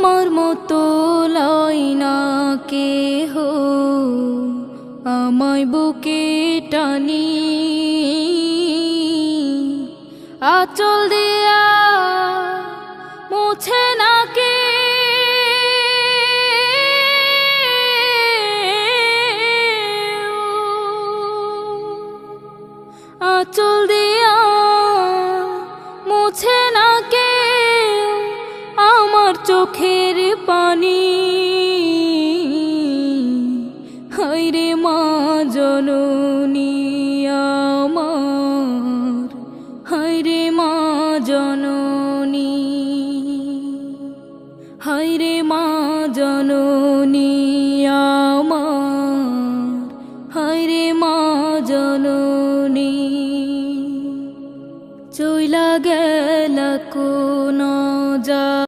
তোমার মতো লয় না কেহ আমায় বুকে টানি, আঁচল দিয়া মুছে না কে আঁচল দিয়া মুছে না কে আমার চোখের পানি। হায়রে মা জননী আমার, হায়রে মা জননী, হায়রে মা জননী।